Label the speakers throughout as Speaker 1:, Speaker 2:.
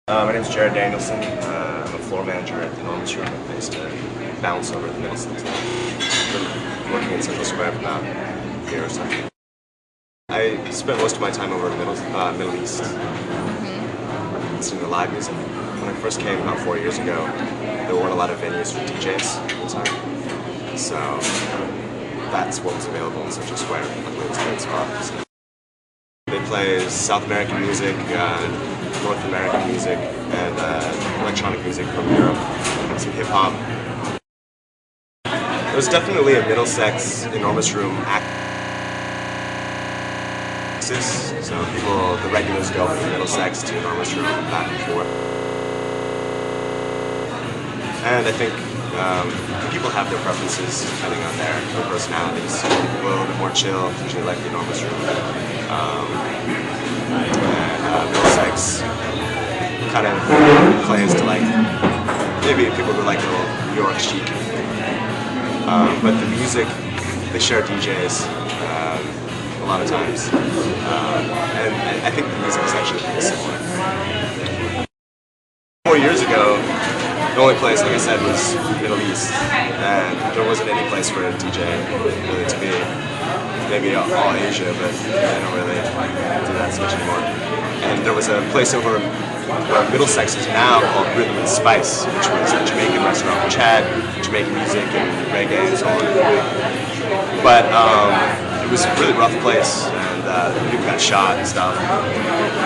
Speaker 1: My name is Jaret I'm a floor manager at the enormous room. I used to bounce over at the Middlesex. I've been working in Central Square for about a year or so. I spent most of my time over in the Middle East, listening to live music. When I first came about 4 years ago, there weren't a lot of venues for DJs at the time. So that's what was available in Central Square. Luckily, it was a great spot. They play South American music, North American music, and electronic music from Europe, and some hip-hop. There's definitely a Middlesex enormous room axis, so the regulars go from Middlesex to enormous room back and forth. And I think people have their preferences depending on their personalities. People are a little bit more chill, usually like the enormous room. Middlesex kind of plays to like maybe people who like a little New York chic. But the music, they share DJs a lot of times, and I think the music is actually pretty similar. 4 years ago, the only place, like I said, was Middle East, and there wasn't any place for a DJ really to be. Maybe all Asia, but I don't really do that so much anymore. And there was a place over where Middlesex is now called Rhythm and Spice, which was a Jamaican restaurant which had Jamaican music and reggae and so on. But it was a really rough place, and people got shot and stuff.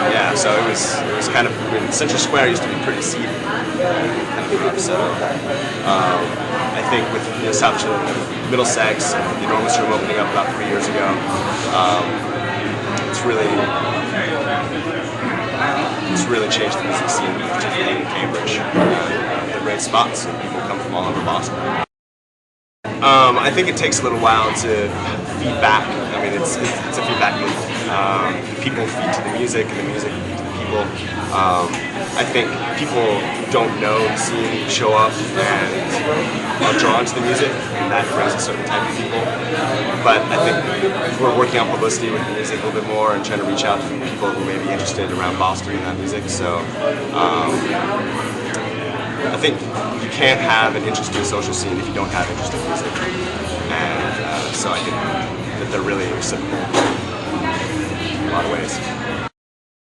Speaker 1: Yeah, so it was kind of, Central Square used to be pretty seedy, kind of rough. So I think with Middlesex and the enormous room opening up about 3 years ago, it's really changed the music scene, particularly in Cambridge. They're great spots, and people come from all over Boston. I think it takes a little while to feed back. I mean, it's a feedback loop. People feed to the music, and the music feed to the people. I think people don't know the scene show up and are drawn to the music, and that brings a certain type of people. But I think we're working on publicity with the music a little bit more and trying to reach out to people who may be interested around Boston in that music. So I think you can't have an interesting social scene if you don't have interesting music. And so I think that they're really reciprocal in a lot of ways.